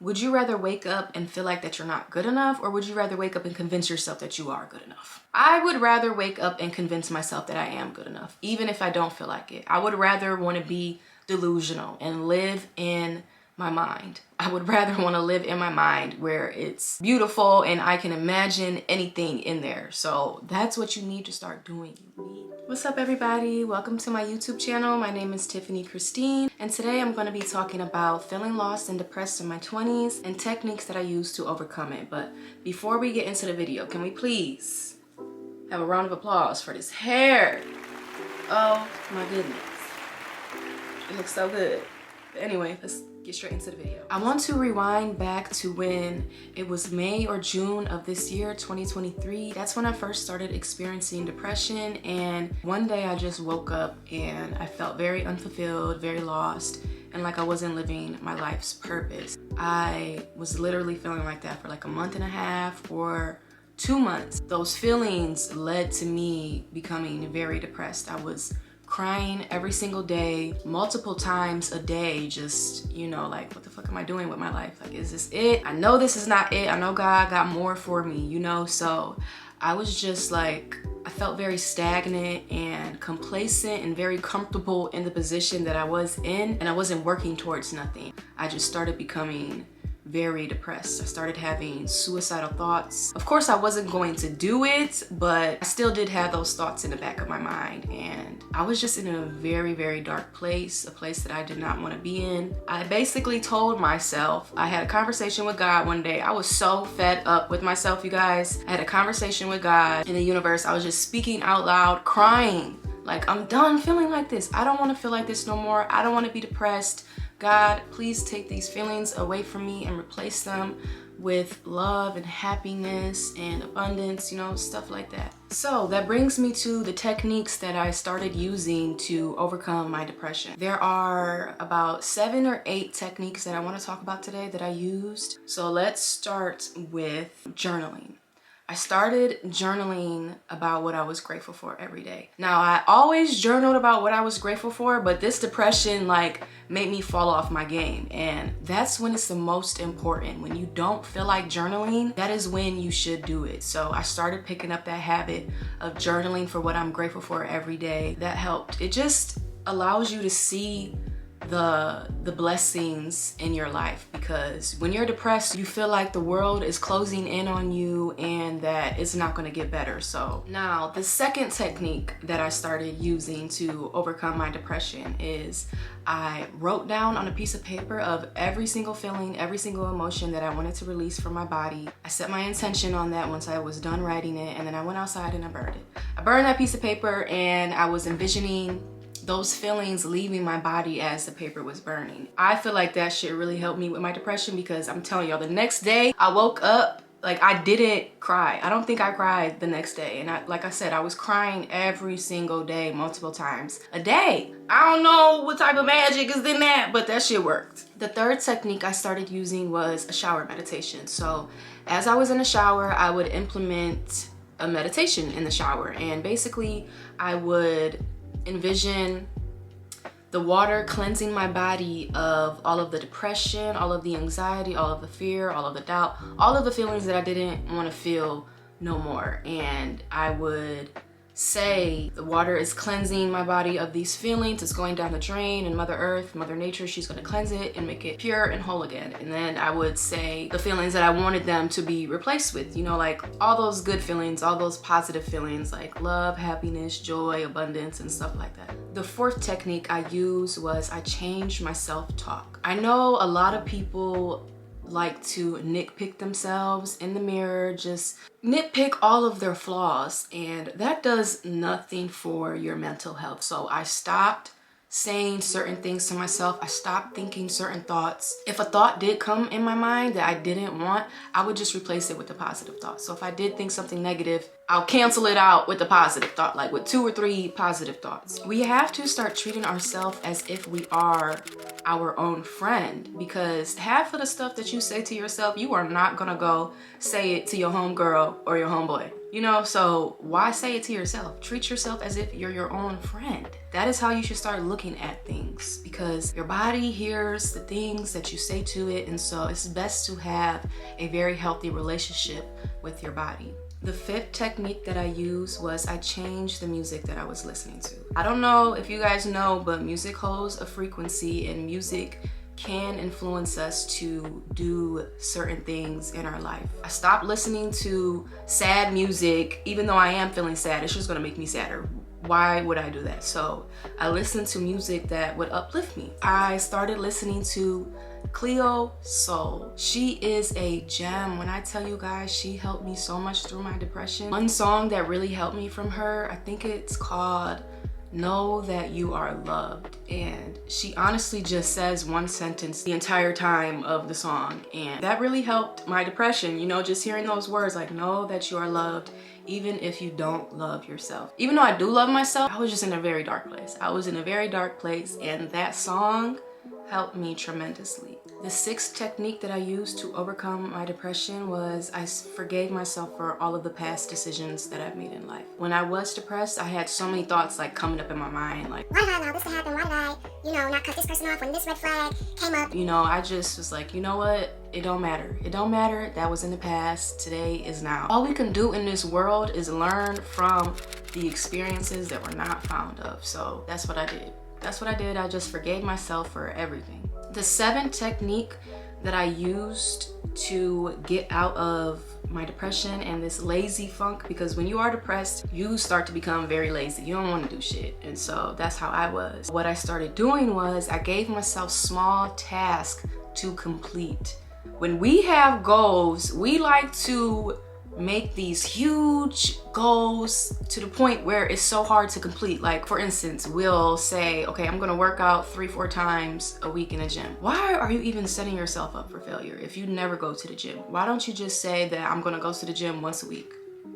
Would you rather wake up and feel like that you're not good enough, or would you rather wake up and convince yourself that you are good enough? I would rather wake up and convince myself that I am good enough, even if I don't feel like it. I would rather want to be delusional and live in my mind. I would rather want to live in my mind where it's beautiful and I can imagine anything in there. So that's what you need to start doing. What's up, everybody? Welcome to my YouTube channel. My name is Tiffany Christine, and today I'm going to be talking about feeling lost and depressed in my 20s and techniques that I use to overcome it. But before we get into the video, can we please have a round of applause for this hair? Oh my goodness. It looks so good. But anyway, let's get straight into the video. I want to rewind back to when it was May or June of this year, 2023. That's when I first started experiencing depression, and one day I just woke up and I felt very unfulfilled, very lost, and like I wasn't living my life's purpose. I was literally feeling like that for like a month and a half or 2 months. Those feelings led to me becoming very depressed. I was crying every single day, multiple times a day, just, you know, like, what the fuck am I doing with my life? Like, is this it? I know this is not it. I know God got more for me, you know? So I was just like, I felt very stagnant and complacent and very comfortable in the position that I was in, and I wasn't working towards nothing. I just started becoming very depressed. I started having suicidal thoughts. Of course, I wasn't going to do it, but I still did have those thoughts in the back of my mind, and I was just in a very, very dark place, a place that I did not want to be in. I basically told myself, I had a conversation with God one day. I was so fed up with myself, you guys. I had a conversation with God in the universe. I was just speaking out loud, crying. Like, I'm done feeling like this. I don't want to feel like this no more. I don't want to be depressed. God, please take these feelings away from me and replace them with love and happiness and abundance, you know, stuff like that. So that brings me to the techniques that I started using to overcome my depression. There are about 7 or 8 techniques that I want to talk about today that I used. So let's start with journaling. I started journaling about what I was grateful for every day. Now, I always journaled about what I was grateful for, but this depression like made me fall off my game. And that's when it's the most important. When you don't feel like journaling, that is when you should do it. So I started picking up that habit of journaling for what I'm grateful for every day. That helped. It just allows you to see the blessings in your life, because when you're depressed, you feel like the world is closing in on you and that it's not going to get better. So now the second technique that I started using to overcome my depression is I wrote down on a piece of paper of every single feeling, every single emotion that I wanted to release from my body. I set my intention on that once I was done writing it, and then I went outside and I burned it. I burned that piece of paper, and I was envisioning those feelings leaving my body as the paper was burning. I feel like that shit really helped me with my depression, because I'm telling y'all, the next day I woke up, like, I didn't cry. I don't think I cried the next day. And like I said, I was crying every single day, multiple times a day. I don't know what type of magic is in that, but that shit worked. The third technique I started using was a shower meditation. So as I was in the shower, I would implement a meditation in the shower. And basically I would envision the water cleansing my body of all of the depression, all of the anxiety, all of the fear, all of the doubt, all of the feelings that I didn't want to feel no more. And I would say the water is cleansing my body of these feelings. It's going down the drain, and Mother Earth, Mother Nature, she's going to cleanse it and make it pure and whole again. And then I would say the feelings that I wanted them to be replaced with, you know, like all those good feelings, all those positive feelings like love, happiness, joy, abundance, and stuff like that. The fourth technique I used was I changed my self-talk. I know a lot of people like to nitpick themselves in the mirror, just nitpick all of their flaws, and that does nothing for your mental health. So I stopped saying certain things to myself. I stopped thinking certain thoughts. If a thought did come in my mind that I didn't want, I would just replace it with a positive thought. So if I did think something negative, I'll cancel it out with a positive thought, like with 2 or 3 positive thoughts. We have to start treating ourselves as if we are our own friend, because half of the stuff that you say to yourself, you are not gonna go say it to your homegirl or your homeboy. You know, so why say it to yourself? Treat yourself as if you're your own friend. That is how you should start looking at things, because your body hears the things that you say to it, and so it's best to have a very healthy relationship with your body. The 5th technique that I used was I changed the music that I was listening to. I don't know if you guys know, but music holds a frequency, and music can influence us to do certain things in our life. I stopped listening to sad music, even though I am feeling sad. It's just gonna make me sadder. Why would I do that? So I listened to music that would uplift me. I started listening to Cleo Soul. She is a gem. When I tell you guys, she helped me so much through my depression. One song that really helped me from her, I think it's called Know That You Are Loved, and she honestly just says one sentence the entire time of the song, and that really helped my depression. You know, just hearing those words like know that you are loved even if you don't love yourself. Even though I do love myself, I was just in a very dark place. I was in a very dark place, and that song helped me tremendously. The 6th technique that I used to overcome my depression was I forgave myself for all of the past decisions that I've made in life. When I was depressed, I had so many thoughts like coming up in my mind, like, why did I allow this to happen? Why did I, not cut this person off when this red flag came up? You know, I just was like, you know what? It don't matter. It don't matter. That was in the past. Today is now. All we can do in this world is learn from the experiences that we're not fond of. So that's what I did. That's what I did. I just forgave myself for everything. The 7th technique that I used to get out of my depression and this lazy funk, because when you are depressed, you start to become very lazy. You don't want to do shit. And so that's how I was. What I started doing was I gave myself small tasks to complete. When we have goals, we like to make these huge goals to the point where it's so hard to complete. Like, for instance, we'll say, okay, I'm gonna work out 3-4 times a week in a gym. Why are you even setting yourself up for failure if you never go to the gym? Why don't you just say that I'm gonna go to the gym once a week?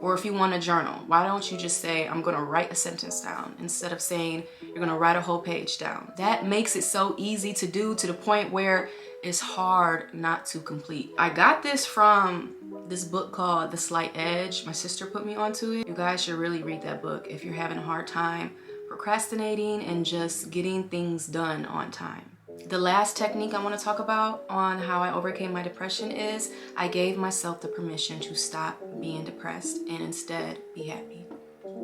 Or if you want to journal, why don't you just say, I'm gonna write a sentence down, instead of saying you're gonna write a whole page down? That makes it so easy to do, to the point where it's hard not to complete. I got this from this book called The Slight Edge. My sister put me onto it. You guys should really read that book if you're having a hard time procrastinating and just getting things done on time. The last technique I want to talk about on how I overcame my depression is I gave myself the permission to stop being depressed and instead be happy.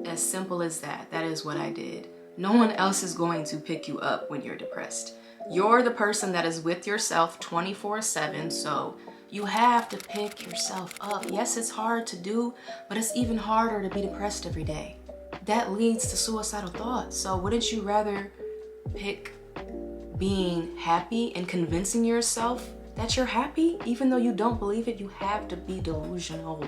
As simple as that. That is what I did. No one else is going to pick you up when you're depressed. You're the person that is with yourself 24/7, so you have to pick yourself up. Yes, it's hard to do, but it's even harder to be depressed every day. That leads to suicidal thoughts. So wouldn't you rather pick being happy and convincing yourself that you're happy? Even though you don't believe it, you have to be delusional.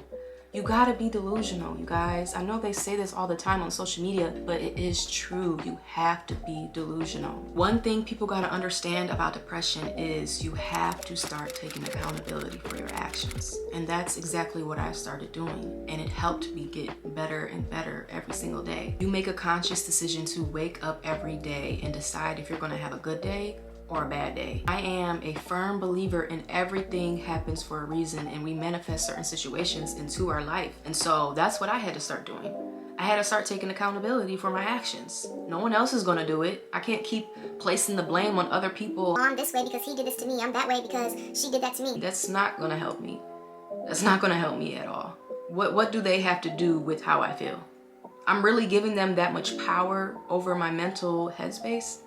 You gotta be delusional, you guys. I know they say this all the time on social media, but it is true. You have to be delusional. One thing people gotta understand about depression is you have to start taking accountability for your actions. And that's exactly what I started doing. And it helped me get better and better every single day. You make a conscious decision to wake up every day and decide if you're gonna have a good day or a bad day. I am a firm believer in everything happens for a reason, and we manifest certain situations into our life. And so that's what I had to start doing. I had to start taking accountability for my actions. No one else is gonna do it. I can't keep placing the blame on other people. I'm this way because he did this to me. I'm that way because she did that to me. That's not gonna help me. That's not gonna help me at all. What do they have to do with how I feel? I'm really giving them that much power over my mental headspace?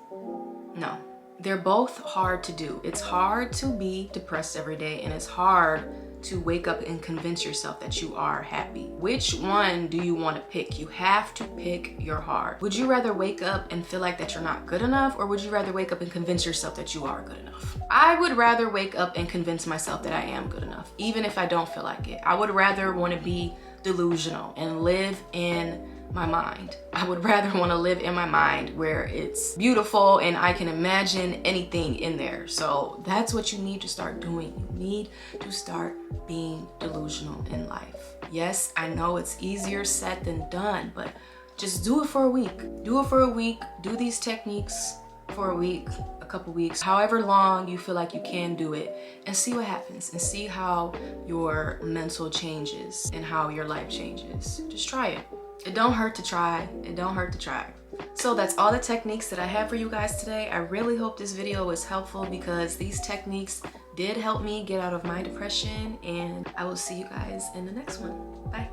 No. They're both hard to do. It's hard to be depressed every day, and it's hard to wake up and convince yourself that you are happy. Which one do you want to pick? You have to pick your heart. Would you rather wake up and feel like that you're not good enough, or would you rather wake up and convince yourself that you are good enough? I would rather wake up and convince myself that I am good enough, even if I don't feel like it. I would rather want to be delusional and live in my mind. I would rather want to live in my mind where it's beautiful and I can imagine anything in there. So that's what you need to start doing. You need to start being delusional in life. Yes, I know it's easier said than done, but just do it for a week. Do it for a week. Do these techniques for a week, a couple weeks, however long you feel like you can do it, and see what happens, and see how your mental changes and how your life changes. Just try it. It don't hurt to try. It don't hurt to try. So that's all the techniques that I have for you guys today. I really hope this video was helpful because these techniques did help me get out of my depression, and I will see you guys in the next one. Bye.